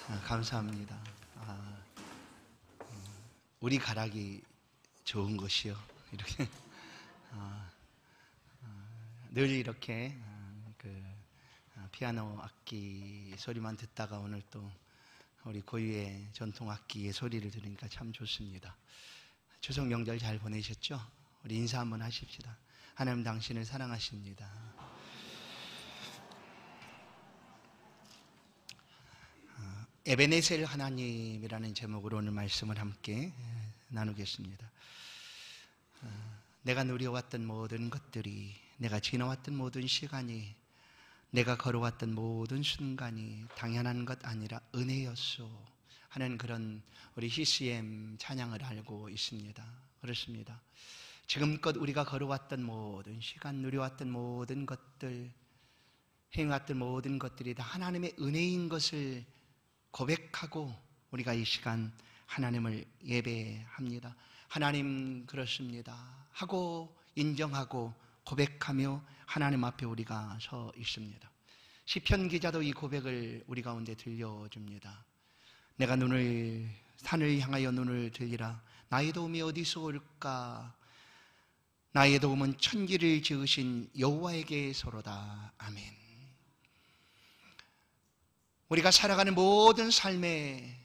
감사합니다. 우리 가락이 좋은 것이요. 이렇게 늘 이렇게 피아노 악기 소리만 듣다가 오늘 또 우리 고유의 전통 악기의 소리를 들으니까 참 좋습니다. 추석 명절 잘 보내셨죠? 우리 인사 한번 하십시다. 하나님 당신을 사랑하십니다. 에베네셀 하나님이라는 제목으로 오늘 말씀을 함께 나누겠습니다. 내가 누려왔던 모든 것들이, 내가 지나왔던 모든 시간이, 내가 걸어왔던 모든 순간이 당연한 것 아니라 은혜였소 하는 그런 우리 CCM 찬양을 알고 있습니다. 그렇습니다. 지금껏 우리가 걸어왔던 모든 시간, 누려왔던 모든 것들, 행해왔던 모든 것들이 다 하나님의 은혜인 것을 고백하고 우리가 이 시간 하나님을 예배합니다. 하나님 그렇습니다 하고 인정하고 고백하며 하나님 앞에 우리가 서 있습니다. 시편 기자도 이 고백을 우리 가운데 들려줍니다. 내가 산을 향하여 눈을 들리라. 나의 도움이 어디서 올까? 나의 도움은 천지를 지으신 여호와에게서로다. 아멘. 우리가 살아가는 모든 삶의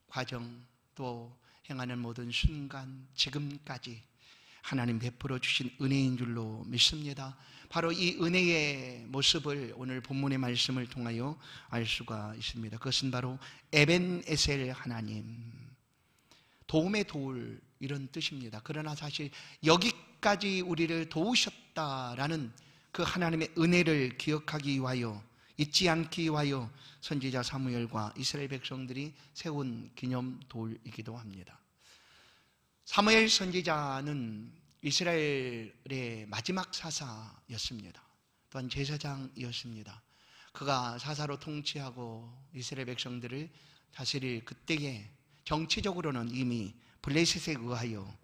과정, 또 행하는 모든 순간, 지금까지 하나님 베풀어 주신 은혜인 줄로 믿습니다. 바로 이 은혜의 모습을 오늘 본문의 말씀을 통하여 알 수가 있습니다. 그것은 바로 에벤에셀 하나님, 도움의 도울, 이런 뜻입니다. 그러나 사실 여기까지 우리를 도우셨다라는 그 하나님의 은혜를 기억하기 위하여, 잊지 않기 위하여 선지자 사무엘과 이스라엘 백성들이 세운 기념돌이기도 합니다. 사무엘 선지자는 이스라엘의 마지막 사사였습니다. 또한 제사장이었습니다. 그가 사사로 통치하고 이스라엘 백성들을 다스릴 그때에 정치적으로는 이미 블레셋에 의하여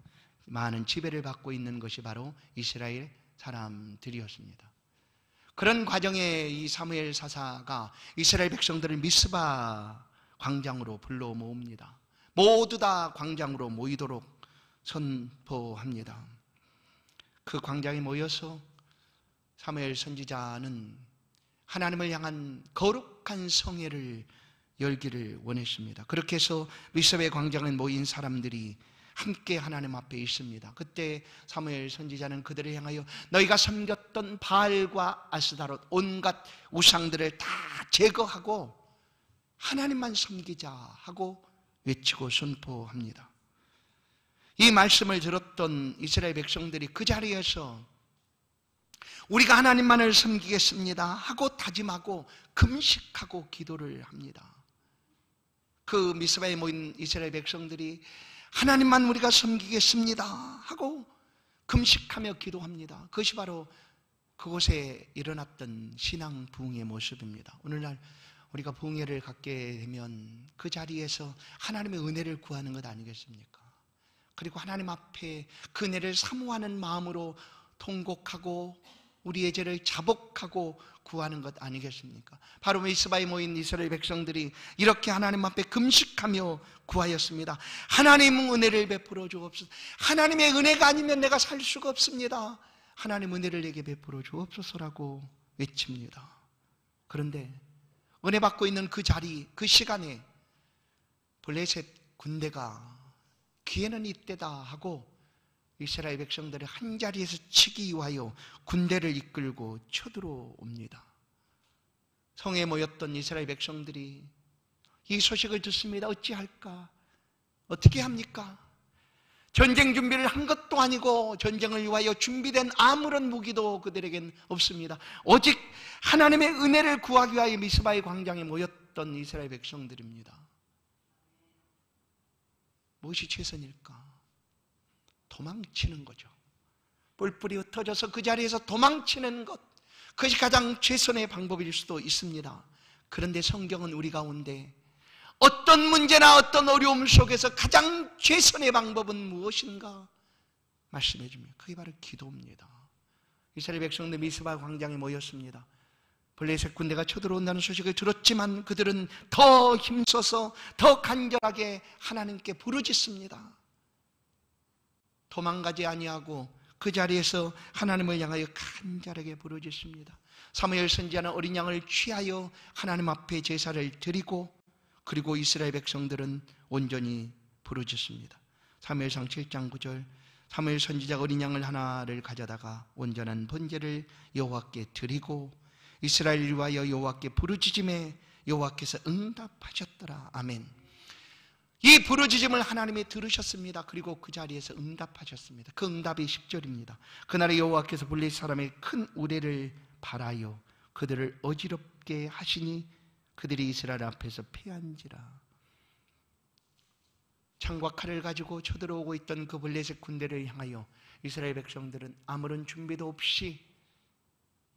많은 지배를 받고 있는 것이 바로 이스라엘 사람들이었습니다. 그런 과정에 이 사무엘 사사가 이스라엘 백성들을 미스바 광장으로 불러 모읍니다. 모두 다 광장으로 모이도록 선포합니다. 그 광장에 모여서 사무엘 선지자는 하나님을 향한 거룩한 성회를 열기를 원했습니다. 그렇게 해서 미스바의 광장에 모인 사람들이 함께 하나님 앞에 있습니다. 그때 사무엘 선지자는 그들을 향하여 너희가 섬겼던 바알과 아스다롯 온갖 우상들을 다 제거하고 하나님만 섬기자 하고 외치고 선포합니다. 이 말씀을 들었던 이스라엘 백성들이 그 자리에서 우리가 하나님만을 섬기겠습니다 하고 다짐하고 금식하고 기도를 합니다. 그 미스바에 모인 이스라엘 백성들이 하나님만 우리가 섬기겠습니다 하고 금식하며 기도합니다. 그것이 바로 그곳에 일어났던 신앙 부흥의 모습입니다. 오늘날 우리가 부흥회를 갖게 되면 그 자리에서 하나님의 은혜를 구하는 것 아니겠습니까? 그리고 하나님 앞에 그 은혜를 사모하는 마음으로 통곡하고 우리의 죄를 자복하고 구하는 것 아니겠습니까? 바로 미스바에 모인 이스라엘 백성들이 이렇게 하나님 앞에 금식하며 구하였습니다. 하나님 은혜를 베풀어 주옵소서. 하나님의 은혜가 아니면 내가 살 수가 없습니다. 하나님 은혜를 내게 베풀어 주옵소서라고 외칩니다. 그런데 은혜 받고 있는 그 자리, 그 시간에 블레셋 군대가 기회는 이때다 하고 이스라엘 백성들을 한자리에서 치기 위하여 군대를 이끌고 쳐들어옵니다. 성에 모였던 이스라엘 백성들이 이 소식을 듣습니다. 어찌할까? 어떻게 합니까? 전쟁 준비를 한 것도 아니고 전쟁을 위하여 준비된 아무런 무기도 그들에겐 없습니다. 오직 하나님의 은혜를 구하기 위하여 미스바의 광장에 모였던 이스라엘 백성들입니다. 무엇이 최선일까? 도망치는 거죠. 뿔뿔이 흩어져서 그 자리에서 도망치는 것, 그것이 가장 최선의 방법일 수도 있습니다. 그런데 성경은 우리 가운데 어떤 문제나 어떤 어려움 속에서 가장 최선의 방법은 무엇인가 말씀해 줍니다. 그게 바로 기도입니다. 이스라엘 백성들 미스바 광장에 모였습니다. 블레셋 군대가 쳐들어온다는 소식을 들었지만 그들은 더 힘써서 더 간절하게 하나님께 부르짖습니다. 도망가지 아니하고 그 자리에서 하나님을 향하여 간절하게 부르짖습니다. 사무엘 선지자는 어린 양을 취하여 하나님 앞에 제사를 드리고, 그리고 이스라엘 백성들은 온전히 부르짖습니다. 사무엘상 7장 9절, 사무엘 선지자가 어린 양을 하나를 가져다가 온전한 번제를 여호와께 드리고 이스라엘을 위하여 여호와께 부르짖음에 여호와께서 응답하셨더라. 아멘. 이 부르짖음을 하나님이 들으셨습니다. 그리고 그 자리에서 응답하셨습니다. 그 응답이 10절입니다. 그날에 여호와께서 블레셋 사람의 큰 우레를 발하여 그들을 어지럽게 하시니 그들이 이스라엘 앞에서 패한지라. 창과 칼을 가지고 쳐들어오고 있던 그 블레셋 군대를 향하여 이스라엘 백성들은 아무런 준비도 없이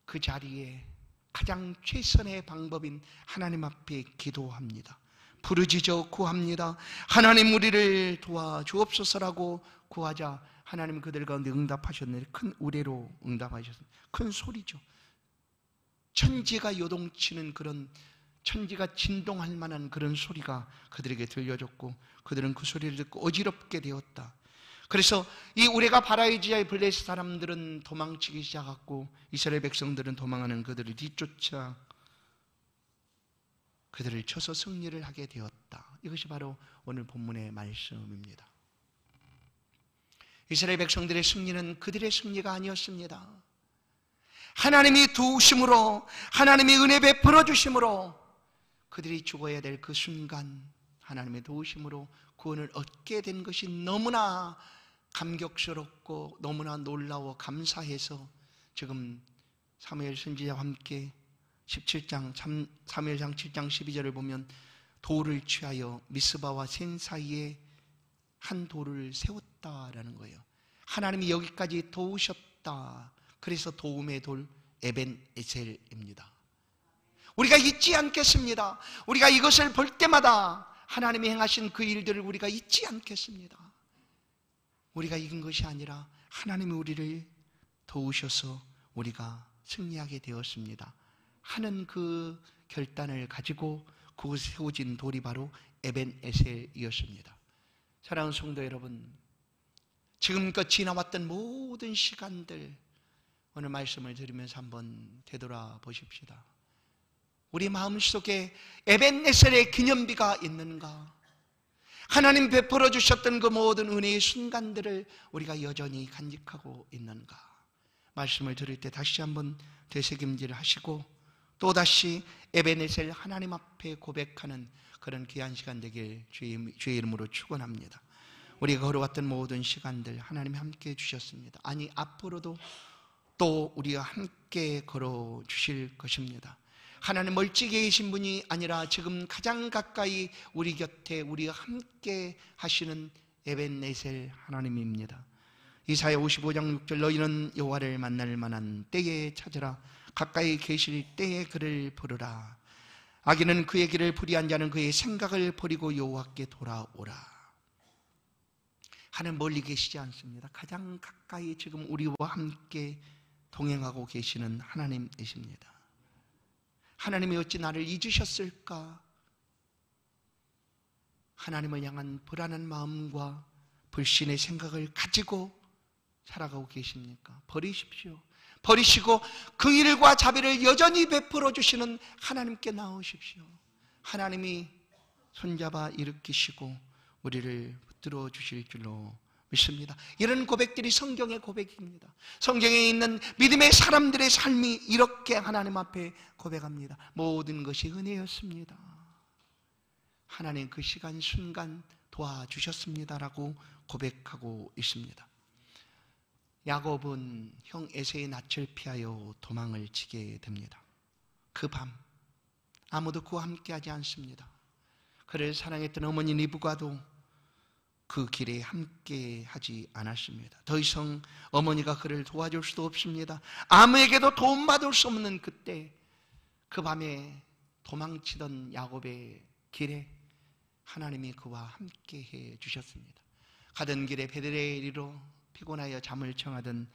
그 자리에 가장 최선의 방법인 하나님 앞에 기도합니다. 부르짖어 구합니다. 하나님 우리를 도와주옵소서라고 구하자 하나님 그들 가운데 응답하셨는데 큰 우레로 응답하셨습니다. 큰 소리죠. 천지가 요동치는 그런, 천지가 진동할 만한 그런 소리가 그들에게 들려졌고 그들은 그 소리를 듣고 어지럽게 되었다. 그래서 이 우레가 발하이지야의 블레셋 사람들은 도망치기 시작했고 이스라엘 백성들은 도망하는 그들을 뒤쫓아 그들을 쳐서 승리를 하게 되었다. 이것이 바로 오늘 본문의 말씀입니다. 이스라엘 백성들의 승리는 그들의 승리가 아니었습니다. 하나님이 도우심으로, 하나님이 은혜 베풀어 주심으로 그들이 죽어야 될 그 순간 하나님의 도우심으로 구원을 얻게 된 것이 너무나 감격스럽고 너무나 놀라워 감사해서 지금 사무엘 선지자와 함께 17장, 사무엘상 7장 12절을 보면 돌을 취하여 미스바와 센 사이에 한 돌을 세웠다라는 거예요. 하나님이 여기까지 도우셨다. 그래서 도움의 돌 에벤에셀입니다. 우리가 잊지 않겠습니다. 우리가 이것을 볼 때마다 하나님이 행하신 그 일들을 우리가 잊지 않겠습니다. 우리가 이긴 것이 아니라 하나님이 우리를 도우셔서 우리가 승리하게 되었습니다 하는 그 결단을 가지고 그 세워진 돌이 바로 에벤에셀이었습니다. 사랑하는 성도 여러분, 지금껏 지나왔던 모든 시간들 오늘 말씀을 들으면서 한번 되돌아보십시다. 우리 마음속에 에벤에셀의 기념비가 있는가? 하나님 베풀어 주셨던 그 모든 은혜의 순간들을 우리가 여전히 간직하고 있는가? 말씀을 들을 때 다시 한번 되새김질 하시고 또다시 에벤에셀 하나님 앞에 고백하는 그런 귀한 시간 되길 주의 이름으로 축원합니다. 우리가 걸어왔던 모든 시간들 하나님이 함께 해주셨습니다. 아니 앞으로도 또 우리와 함께 걸어주실 것입니다. 하나님 멀찍이 계신 분이 아니라 지금 가장 가까이 우리 곁에 우리와 함께 하시는 에벤에셀 하나님입니다. 이사야 55장 6절 너희는 여호와를 만날 만한 때에 찾으라. 가까이 계실 때에 그를 부르라. 악인은 그의 길을 불의한 자는 그의 생각을 버리고 여호와께 돌아오라. 하나님 멀리 계시지 않습니다. 가장 가까이 지금 우리와 함께 동행하고 계시는 하나님이십니다. 하나님이 어찌 나를 잊으셨을까? 하나님을 향한 불안한 마음과 불신의 생각을 가지고 살아가고 계십니까? 버리십시오. 버리시고 그 일과 자비를 여전히 베풀어 주시는 하나님께 나오십시오. 하나님이 손잡아 일으키시고 우리를 붙들어 주실 줄로 믿습니다. 이런 고백들이 성경의 고백입니다. 성경에 있는 믿음의 사람들의 삶이 이렇게 하나님 앞에 고백합니다. 모든 것이 은혜였습니다. 하나님 그 시간 순간 도와주셨습니다라고 고백하고 있습니다. 야곱은 형 에서의 낯을 피하여 도망을 치게 됩니다. 그 밤 아무도 그와 함께하지 않습니다. 그를 사랑했던 어머니 리브가도 그 길에 함께하지 않았습니다. 더 이상 어머니가 그를 도와줄 수도 없습니다. 아무에게도 도움받을 수 없는 그때 그 밤에 도망치던 야곱의 길에 하나님이 그와 함께해 주셨습니다. 가던 길에 베들레헴으로 피곤하여 잠을 청하던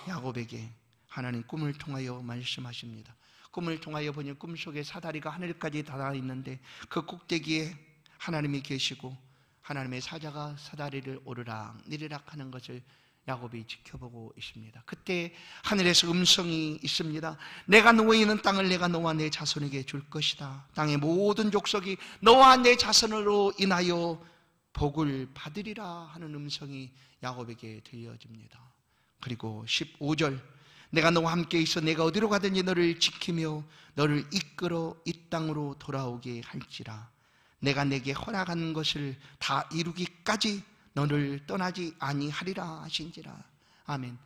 야곱에게 하나님 꿈을 통하여 말씀하십니다. 꿈을 통하여 보니 꿈속에 사다리가 하늘까지 닿아 있는데 그 꼭대기에 하나님이 계시고 하나님의 사자가 사다리를 오르락 내리락 하는 것을 야곱이 지켜보고 있습니다. 그때 하늘에서 음성이 있습니다. 내가 누워있는 땅을 내가 너와 내 자손에게 줄 것이다. 땅의 모든 족속이 너와 내 자손으로 인하여 복을 받으리라 하는 음성이 야곱에게 들려집니다. 그리고 15절, 내가 너와 함께 있어 내가 어디로 가든지 너를 지키며 너를 이끌어 이 땅으로 돌아오게 할지라. 내가 내게 허락한 것을 다 이루기까지 너를 떠나지 아니하리라 하신지라. 아멘.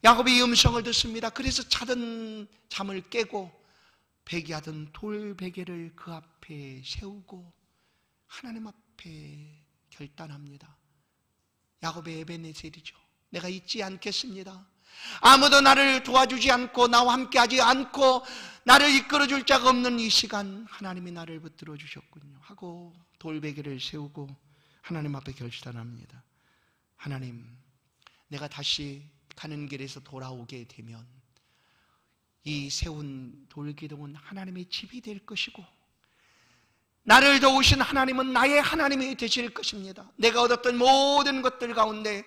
야곱이 이 음성을 듣습니다. 그래서 자던 잠을 깨고 베개하던 돌 베개를 그 앞에 세우고 하나님 앞에 결단합니다. 야곱의 에베네셀이죠. 내가 잊지 않겠습니다. 아무도 나를 도와주지 않고 나와 함께하지 않고 나를 이끌어줄 자가 없는 이 시간 하나님이 나를 붙들어 주셨군요 하고 돌베개를 세우고 하나님 앞에 결단합니다. 하나님, 내가 다시 가는 길에서 돌아오게 되면 이 세운 돌기둥은 하나님의 집이 될 것이고 나를 도우신 하나님은 나의 하나님이 되실 것입니다. 내가 얻었던 모든 것들 가운데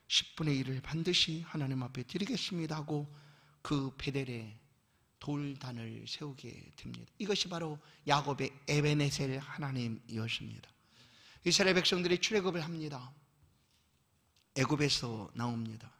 10분의 1을 반드시 하나님 앞에 드리겠습니다 하고 그 베델에 돌단을 세우게 됩니다. 이것이 바로 야곱의 에베네셀 하나님이었습니다. 이스라엘 백성들이 출애굽을 합니다. 애굽에서 나옵니다.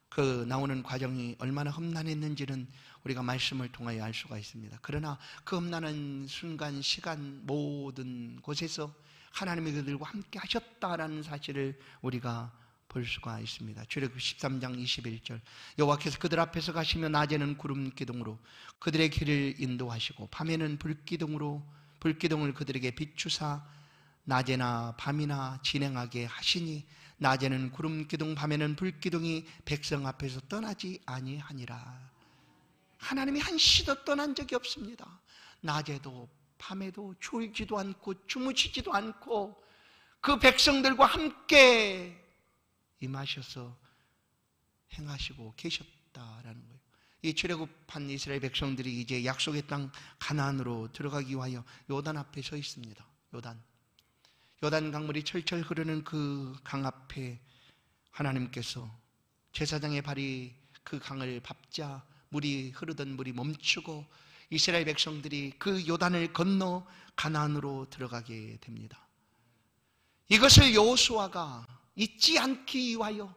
그 나오는 과정이 얼마나 험난했는지는 우리가 말씀을 통하여 알 수가 있습니다. 그러나 그 험난한 순간, 시간, 모든 곳에서 하나님이 그들과 함께 하셨다라는 사실을 우리가 볼 수가 있습니다. 출애굽 13장 21절, 여호와께서 그들 앞에서 가시며 낮에는 구름 기둥으로 그들의 길을 인도하시고 밤에는 불기둥을 그들에게 비추사 낮에나 밤이나 진행하게 하시니 낮에는 구름 기둥 밤에는 불기둥이 백성 앞에서 떠나지 아니하니라. 하나님이 한시도 떠난 적이 없습니다. 낮에도 밤에도 졸지도 않고 주무시지도 않고 그 백성들과 함께 임하셔서 행하시고 계셨다라는 거예요. 이 출애굽한 이스라엘 백성들이 이제 약속의 땅 가나안으로 들어가기 위하여 요단 앞에 서 있습니다. 요단 강물이 철철 흐르는 그 강 앞에 하나님께서 제사장의 발이 그 강을 밟자 흐르던 물이 멈추고 이스라엘 백성들이 그 요단을 건너 가나안으로 들어가게 됩니다. 이것을 여호수아가 잊지 않기 위하여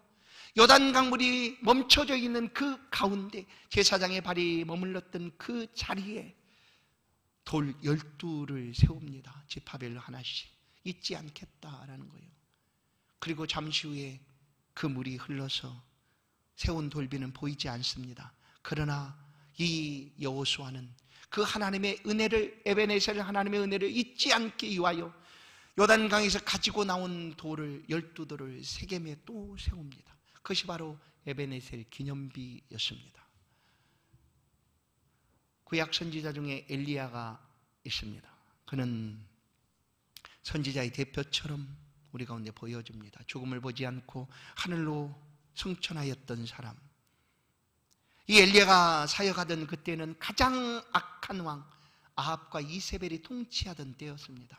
요단 강물이 멈춰져 있는 그 가운데 제사장의 발이 머물렀던 그 자리에 돌 12를 세웁니다. 지파별로 하나씩. 잊지 않겠다라는 거예요. 그리고 잠시 후에 그 물이 흘러서 세운 돌비는 보이지 않습니다. 그러나 이 여호수아는 그 하나님의 은혜를, 에베네셀 하나님의 은혜를 잊지 않기 위하여 요단강에서 가지고 나온 돌을 12돌을 세겜에 또 세웁니다. 그것이 바로 에베네셀 기념비였습니다. 구약 선지자 중에 엘리야가 있습니다. 그는 선지자의 대표처럼 우리 가운데 보여줍니다. 죽음을 보지 않고 하늘로 승천하였던 사람. 이 엘리야가 사역하던 그때는 가장 악한 왕 아합과 이세벨이 통치하던 때였습니다.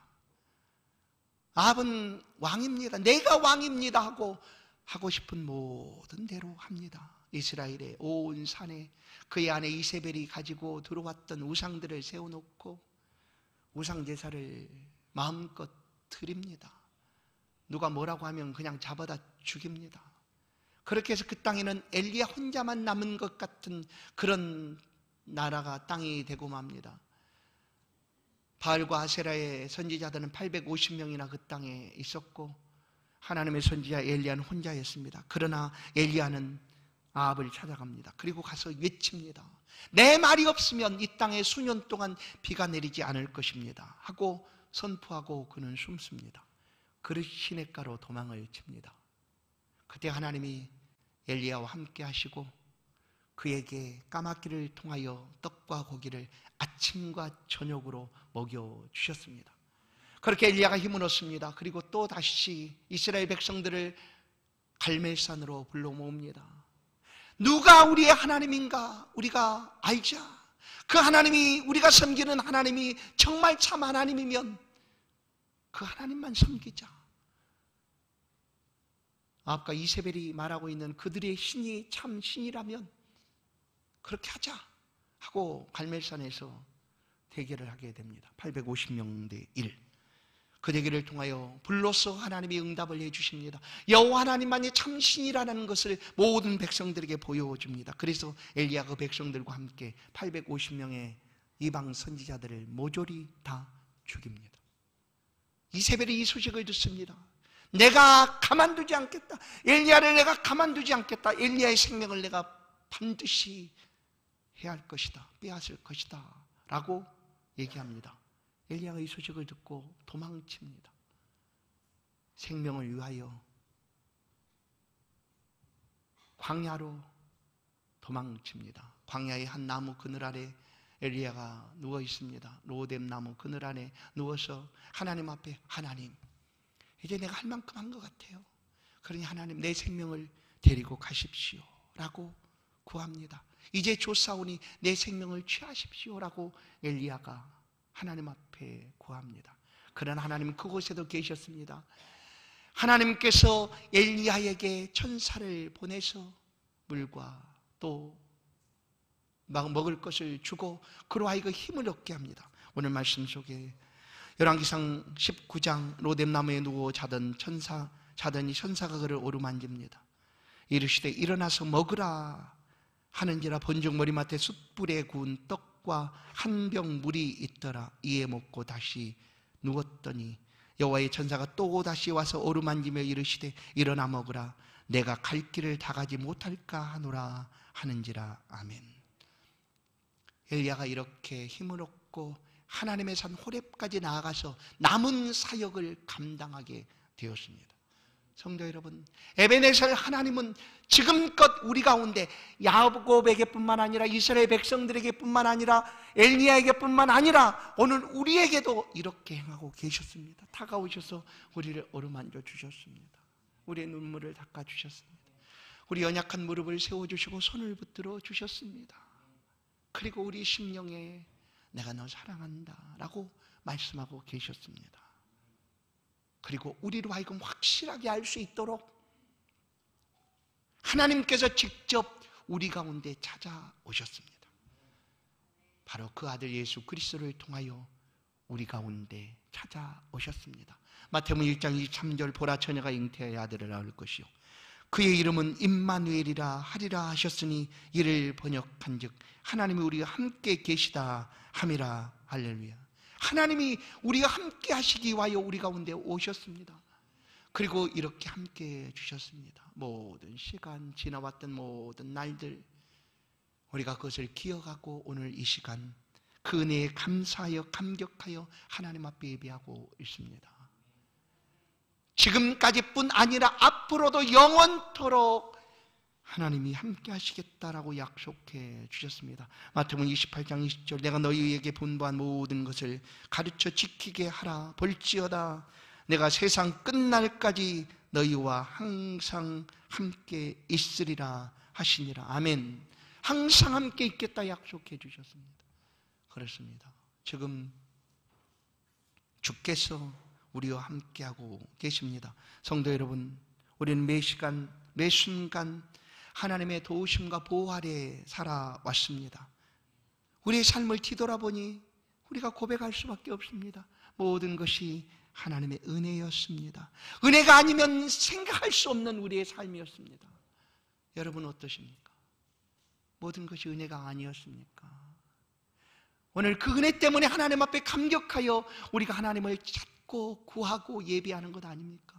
아합은 왕입니다. 내가 왕입니다 하고 싶은 모든 대로 합니다. 이스라엘의 온 산에 그의 아내 이세벨이 가지고 들어왔던 우상들을 세워놓고 우상제사를 마음껏 드립니다. 누가 뭐라고 하면 그냥 잡아다 죽입니다. 그렇게 해서 그 땅에는 엘리야 혼자만 남은 것 같은 그런 나라가 땅이 되고 맙니다. 바알과 아세라의 선지자들은 850명이나 그 땅에 있었고 하나님의 선지자 엘리야는 혼자였습니다. 그러나 엘리야는 아합을 찾아갑니다. 그리고 가서 외칩니다. 내 말이 없으면 이 땅에 수년 동안 비가 내리지 않을 것입니다 하고 선포하고 그는 숨습니다. 그릇 시냇가로 도망을 칩니다. 그때 하나님이 엘리야와 함께 하시고 그에게 까마귀를 통하여 떡과 고기를 아침과 저녁으로 먹여주셨습니다. 그렇게 엘리야가 힘을 얻습니다. 그리고 또 다시 이스라엘 백성들을 갈멜산으로 불러 모읍니다. 누가 우리의 하나님인가 우리가 알자. 그 하나님이, 우리가 섬기는 하나님이 정말 참 하나님이면 그 하나님만 섬기자. 아합과 이세벨이 말하고 있는 그들의 신이 참 신이라면 그렇게 하자 하고 갈멜산에서 대결을 하게 됩니다. 850명 대 1. 그 대결을 통하여 불로서 하나님이 응답을 해주십니다. 여호와 하나님만이 참 신이라는 것을 모든 백성들에게 보여줍니다. 그래서 엘리야가 그 백성들과 함께 850명의 이방 선지자들을 모조리 다 죽입니다. 이세벨이 이 소식을 듣습니다. 내가 가만두지 않겠다. 엘리야를 내가 가만두지 않겠다. 엘리야의 생명을 내가 반드시 해야 할 것이다. 빼앗을 것이다 라고 얘기합니다. 엘리야가 이 소식을 듣고 도망칩니다. 생명을 위하여 광야로 도망칩니다. 광야의 한 나무 그늘 아래 엘리야가 누워 있습니다. 로뎀 나무 그늘 안에 누워서 하나님 앞에, 하나님, 이제 내가 할 만큼 한 것 같아요. 그러니 하나님 내 생명을 데리고 가십시오 라고 구합니다. 이제 좋사오니 내 생명을 취하십시오 라고 엘리야가 하나님 앞에 구합니다. 그러나 하나님은 그곳에도 계셨습니다. 하나님께서 엘리야에게 천사를 보내서 물과 또 먹을 것을 주고 그로 하여금 힘을 얻게 합니다. 오늘 말씀 속에 열왕기상 19장 로뎀나무에 누워 자더니 천사가 그를 오르만집니다. 이르시되 일어나서 먹으라 하는지라 본즉 머리맡에 숯불에 구운 떡과 한 병 물이 있더라. 이에 먹고 다시 누웠더니 여호와의 천사가 또 다시 와서 오르만지며 이르시되 일어나 먹으라. 내가 갈 길을 다 가지 못할까 하노라 하는지라. 아멘. 엘리야가 이렇게 힘을 얻고 하나님의 산 호렙까지 나아가서 남은 사역을 감당하게 되었습니다. 성도 여러분, 에베네셀 하나님은 지금껏 우리 가운데 야곱에게뿐만 아니라 이스라엘 백성들에게뿐만 아니라 엘리야에게뿐만 아니라 오늘 우리에게도 이렇게 행하고 계셨습니다. 다가오셔서 우리를 어루만져 주셨습니다. 우리의 눈물을 닦아 주셨습니다. 우리 연약한 무릎을 세워주시고 손을 붙들어 주셨습니다. 그리고 우리 심령에 내가 너 사랑한다 라고 말씀하고 계셨습니다. 그리고 우리로 하여금 확실하게 알 수 있도록 하나님께서 직접 우리 가운데 찾아오셨습니다. 바로 그 아들 예수 그리스도를 통하여 우리 가운데 찾아오셨습니다. 마태복음 1장 23절 보라 처녀가 잉태하여 아들을 낳을 것이요 그의 이름은 임마누엘이라 하리라 하셨으니 이를 번역한즉 하나님이 우리와 함께 계시다 함이라. 할렐루야. 하나님이 우리가 함께 하시기 위하여 우리 가운데 오셨습니다. 그리고 이렇게 함께 해주셨습니다. 모든 시간, 지나왔던 모든 날들 우리가 그것을 기억하고 오늘 이 시간 그 은혜에 감사하여 감격하여 하나님 앞에 예배하고 있습니다. 지금까지뿐 아니라 앞으로도 영원토록 하나님이 함께 하시겠다라고 약속해 주셨습니다. 마태복음 28장 20절 내가 너희에게 분부한 모든 것을 가르쳐 지키게 하라. 볼지어다 내가 세상 끝날까지 너희와 항상 함께 있으리라 하시니라. 아멘. 항상 함께 있겠다 약속해 주셨습니다. 그렇습니다. 지금 주께서 우리와 함께하고 계십니다. 성도 여러분, 우리는 매 시간 매 순간 하나님의 도우심과 보호 아래 살아왔습니다. 우리의 삶을 뒤돌아보니 우리가 고백할 수밖에 없습니다. 모든 것이 하나님의 은혜였습니다. 은혜가 아니면 생각할 수 없는 우리의 삶이었습니다. 여러분 어떠십니까? 모든 것이 은혜가 아니었습니까? 오늘 그 은혜 때문에 하나님 앞에 감격하여 우리가 하나님을 찾고 구하고 예배하는 것 아닙니까?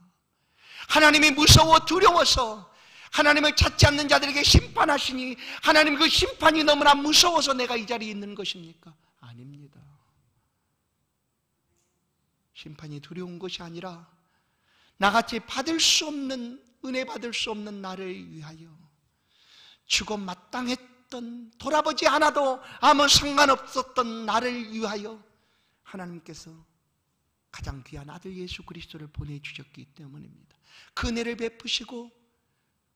하나님이 무서워 두려워서 하나님을 찾지 않는 자들에게 심판하시니 하나님 그 심판이 너무나 무서워서 내가 이 자리에 있는 것입니까? 아닙니다. 심판이 두려운 것이 아니라 나같이 받을 수 없는 은혜 받을 수 없는 나를 위하여 죽어 마땅했던 돌아보지 않아도 아무 상관없었던 나를 위하여 하나님께서 가장 귀한 아들 예수 그리스도를 보내주셨기 때문입니다. 그 은혜를 베푸시고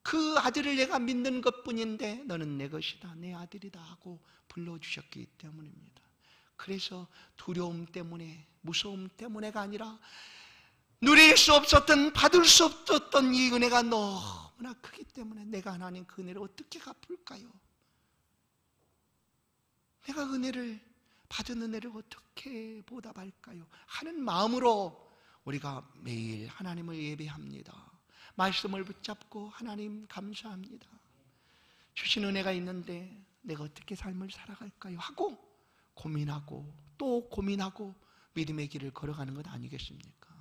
그 아들을 내가 믿는 것뿐인데 너는 내 것이다, 내 아들이다 하고 불러주셨기 때문입니다. 그래서 두려움 때문에, 무서움 때문에가 아니라 누릴 수 없었던, 받을 수 없었던 이 은혜가 너무나 크기 때문에 내가 하나님 그 은혜를 어떻게 갚을까요? 내가 받은 은혜를 어떻게 보답할까요? 하는 마음으로 우리가 매일 하나님을 예배합니다. 말씀을 붙잡고 하나님 감사합니다. 주신 은혜가 있는데 내가 어떻게 삶을 살아갈까요? 하고 고민하고 또 고민하고 믿음의 길을 걸어가는 것 아니겠습니까?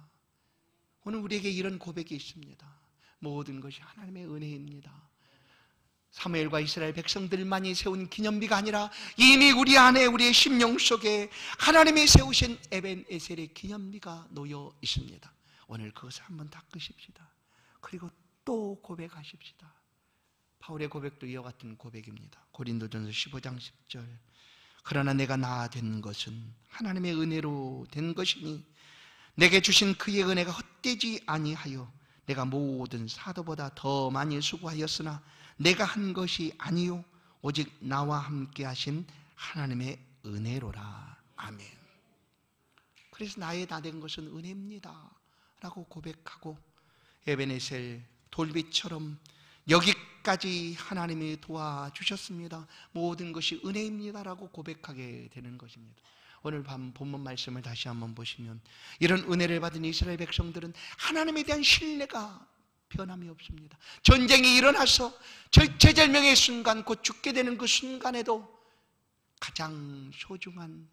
오늘 우리에게 이런 고백이 있습니다. 모든 것이 하나님의 은혜입니다. 사무엘과 이스라엘 백성들만이 세운 기념비가 아니라 이미 우리 안에, 우리의 심령 속에 하나님이 세우신 에벤에셀의 기념비가 놓여 있습니다. 오늘 그것을 한번 닦으십시다. 그리고 또 고백하십시다. 바울의 고백도 이와 같은 고백입니다. 고린도전서 15장 10절. 그러나 내가 나 된 것은 하나님의 은혜로 된 것이니 내게 주신 그의 은혜가 헛되지 아니하여 내가 모든 사도보다 더 많이 수고하였으나 내가 한 것이 아니요 오직 나와 함께 하신 하나님의 은혜로라. 아멘. 그래서 나의 나 된 것은 은혜입니다 라고 고백하고 에베네셀 돌빛처럼 여기까지 하나님이 도와주셨습니다, 모든 것이 은혜입니다 라고 고백하게 되는 것입니다. 오늘 밤 본문 말씀을 다시 한번 보시면 이런 은혜를 받은 이스라엘 백성들은 하나님에 대한 신뢰가 변함이 없습니다. 전쟁이 일어나서 절체절명의 순간, 곧 죽게 되는 그 순간에도 가장 소중한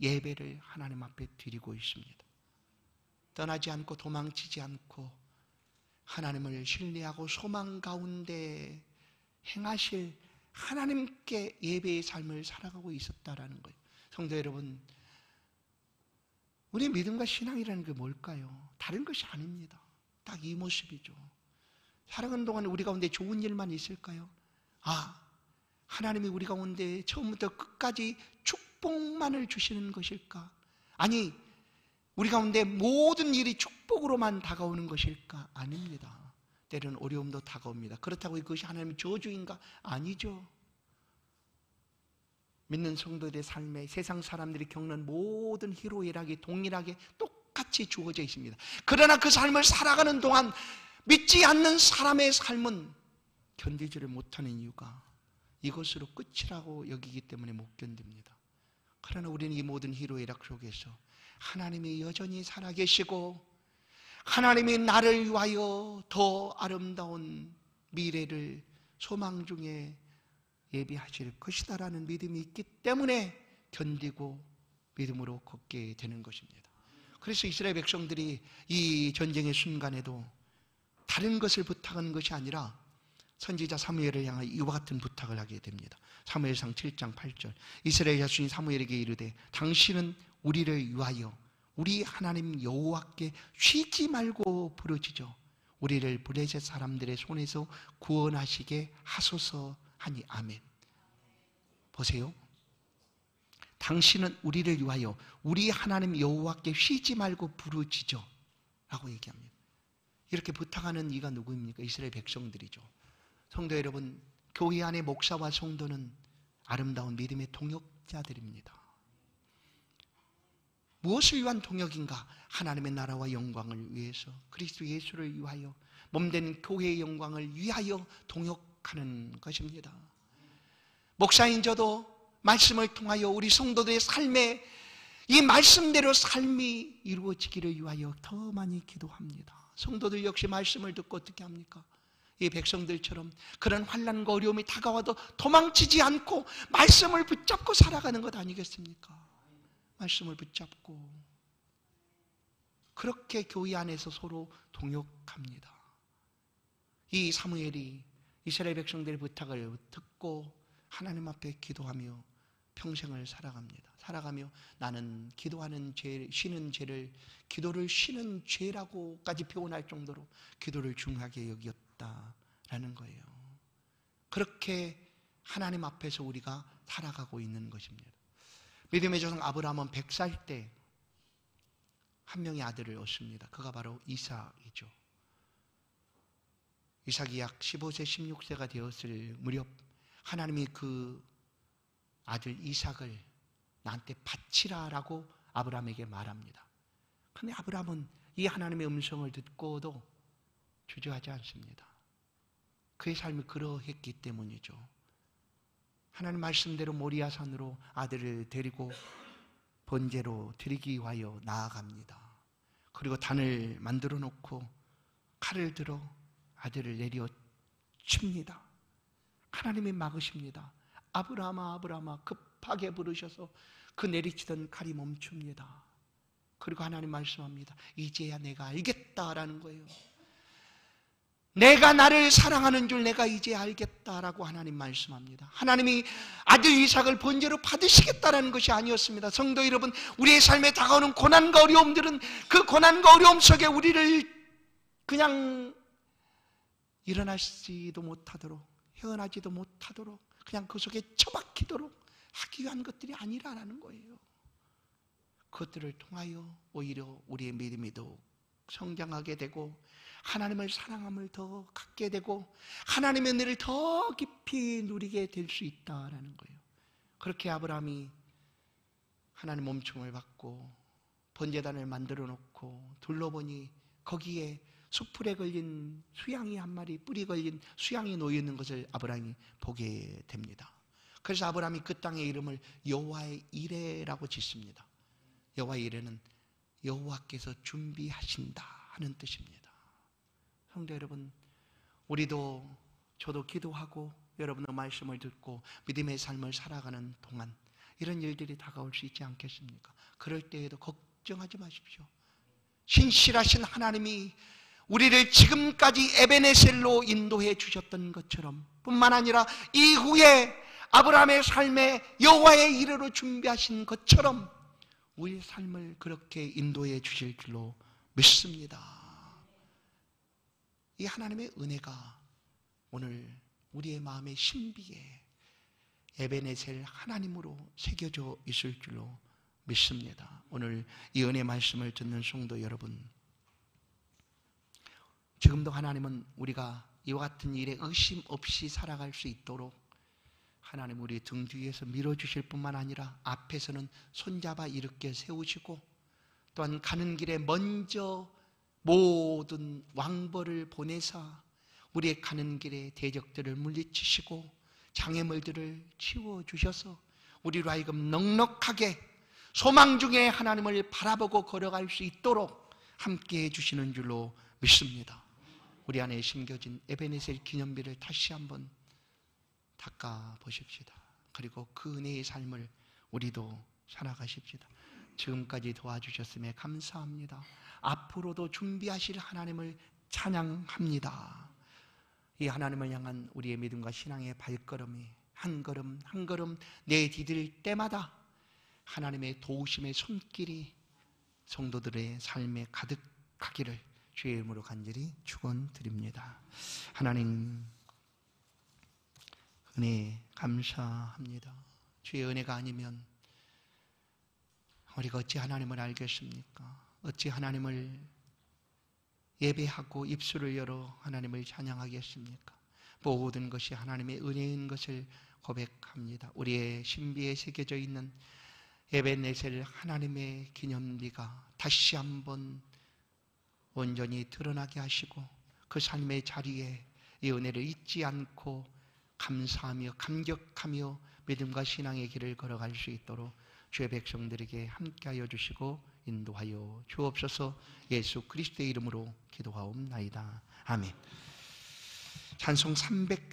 예배를 하나님 앞에 드리고 있습니다. 떠나지 않고 도망치지 않고 하나님을 신뢰하고 소망 가운데 행하실 하나님께 예배의 삶을 살아가고 있었다라는 거예요. 성도 여러분, 우리의 믿음과 신앙이라는 게 뭘까요? 다른 것이 아닙니다. 딱 이 모습이죠. 살아가는 동안 우리 가운데 좋은 일만 있을까요? 하나님이 우리 가운데 처음부터 끝까지 축복만을 주시는 것일까? 아니, 우리 가운데 모든 일이 축복으로만 다가오는 것일까? 아닙니다. 때로는 어려움도 다가옵니다. 그렇다고 이것이 하나님의 저주인가? 아니죠. 믿는 성도들의 삶에 세상 사람들이 겪는 모든 희로애락이 동일하게 똑같이 주어져 있습니다. 그러나 그 삶을 살아가는 동안 믿지 않는 사람의 삶은 견디지를 못하는 이유가 이것으로 끝이라고 여기기 때문에 못 견딥니다. 그러나 우리는 이 모든 희로애락 속에서 하나님이 여전히 살아계시고 하나님이 나를 위하여 더 아름다운 미래를 소망 중에 예비하실 것이다라는 믿음이 있기 때문에 견디고 믿음으로 걷게 되는 것입니다. 그래서 이스라엘 백성들이 이 전쟁의 순간에도 다른 것을 부탁하는 것이 아니라 선지자 사무엘을 향하여 이와 같은 부탁을 하게 됩니다. 사무엘상 7장 8절. 이스라엘 자손이 사무엘에게 이르되 당신은 우리를 위하여 우리 하나님 여호와께 쉬지 말고 부르짖어 우리를 블레셋 사람들의 손에서 구원하시게 하소서 하니. 아멘. 보세요. 당신은 우리를 위하여 우리 하나님 여호와께 쉬지 말고 부르짖어 라고 얘기합니다. 이렇게 부탁하는 이가 누구입니까? 이스라엘 백성들이죠. 성도 여러분, 교회 안의 목사와 성도는 아름다운 믿음의 동역자들입니다. 무엇을 위한 동역인가? 하나님의 나라와 영광을 위해서, 그리스도 예수를 위하여, 몸된 교회의 영광을 위하여 동역하는 것입니다. 목사인 저도 말씀을 통하여 우리 성도들의 삶에 이 말씀대로 삶이 이루어지기를 위하여 더 많이 기도합니다. 성도들 역시 말씀을 듣고 어떻게 합니까? 이 백성들처럼 그런 환난과 어려움이 다가와도 도망치지 않고 말씀을 붙잡고 살아가는 것 아니겠습니까? 말씀을 붙잡고 그렇게 교회 안에서 서로 동역합니다. 이 사무엘이 이스라엘 백성들의 부탁을 듣고 하나님 앞에 기도하며 평생을 살아가며 나는 기도하는 죄, 쉬는 죄를 기도를 쉬는 죄라고까지 표현할 정도로 기도를 중하게 여겼다라는 거예요. 그렇게 하나님 앞에서 우리가 살아가고 있는 것입니다. 믿음의 조상 아브라함은 100살 때 한 명의 아들을 얻습니다. 그가 바로 이삭이죠. 이삭이 약 15세, 16세가 되었을 무렵 하나님이 그 아들 이삭을 나한테 바치라라고 아브라함에게 말합니다. 그런데 아브라함은 이 하나님의 음성을 듣고도 주저하지 않습니다. 그의 삶이 그러했기 때문이죠. 하나님 말씀대로 모리아산으로 아들을 데리고 번제로 드리기 위하여 나아갑니다. 그리고 단을 만들어 놓고 칼을 들어 아들을 내려 칩니다. 하나님이 막으십니다. 아브라함아, 아브라함아, 급하게 부르셔서 그 내리치던 칼이 멈춥니다. 그리고 하나님 말씀합니다. 이제야 내가 알겠다라는 거예요. 내가 나를 사랑하는 줄 내가 이제 알겠다라고 하나님 말씀합니다. 하나님이 아들 이삭을 번제로 받으시겠다라는 것이 아니었습니다. 성도 여러분, 우리의 삶에 다가오는 고난과 어려움들은 그 고난과 어려움 속에 우리를 그냥 일어나지도 못하도록, 헤어나지도 못하도록, 그냥 그 속에 처박히도록 하기 위한 것들이 아니라는 거예요. 그것들을 통하여 오히려 우리의 믿음이 더욱 성장하게 되고 하나님을 사랑함을 더 갖게 되고 하나님의 은혜를 더 깊이 누리게 될 수 있다라는 거예요. 그렇게 아브라함이 하나님 몸충을 받고 번제단을 만들어 놓고 둘러보니 거기에 수풀에 걸린 수양이 한 마리, 뿔이 걸린 수양이 놓여 있는 것을 아브라함이 보게 됩니다. 그래서 아브라함이 그 땅의 이름을 여호와의 이레라고 짓습니다. 여호와의 이레는 여호와께서 준비하신다 하는 뜻입니다. 성도 여러분, 우리도 저도 기도하고 여러분의 말씀을 듣고 믿음의 삶을 살아가는 동안 이런 일들이 다가올 수 있지 않겠습니까? 그럴 때에도 걱정하지 마십시오. 신실하신 하나님이 우리를 지금까지 에베네셀로 인도해 주셨던 것처럼 뿐만 아니라 이후에 아브라함의 삶에 여호와의 이레로 준비하신 것처럼 우리의 삶을 그렇게 인도해 주실 줄로 믿습니다. 이 하나님의 은혜가 오늘 우리의 마음의 신비에 에베네셀 하나님으로 새겨져 있을 줄로 믿습니다. 오늘 이 은혜 말씀을 듣는 성도 여러분, 지금도 하나님은 우리가 이와 같은 일에 의심 없이 살아갈 수 있도록 하나님 우리 등 뒤에서 밀어주실 뿐만 아니라 앞에서는 손잡아 일으켜 세우시고 또한 가는 길에 먼저 모든 왕벌을 보내사 우리의 가는 길에 대적들을 물리치시고 장애물들을 치워주셔서 우리로 하여금 넉넉하게 소망 중에 하나님을 바라보고 걸어갈 수 있도록 함께해 주시는 줄로 믿습니다. 우리 안에 심겨진 에베네셀 기념비를 다시 한번 닦아 보십시다. 그리고 그 은혜의 삶을 우리도 살아가십시다. 지금까지 도와주셨음에 감사합니다. 앞으로도 준비하실 하나님을 찬양합니다. 이 하나님을 향한 우리의 믿음과 신앙의 발걸음이 한 걸음 한 걸음 내디딜 때마다 하나님의 도우심의 손길이 성도들의 삶에 가득하기를 주의 이름으로 간절히 축원드립니다. 하나님 은혜 감사합니다. 주의 은혜가 아니면 우리가 어찌 하나님을 알겠습니까? 어찌 하나님을 예배하고 입술을 열어 하나님을 찬양하겠습니까? 모든 것이 하나님의 은혜인 것을 고백합니다. 우리의 신비에 새겨져 있는 에베네셀 하나님의 기념비가 다시 한번 온전히 드러나게 하시고 그 삶의 자리에 이 은혜를 잊지 않고 감사하며 감격하며 믿음과 신앙의 길을 걸어갈 수 있도록 주의 백성들에게 함께하여 주시고 인도하여 주옵소서. 예수 그리스도의 이름으로 기도하옵나이다. 아멘. 찬송 300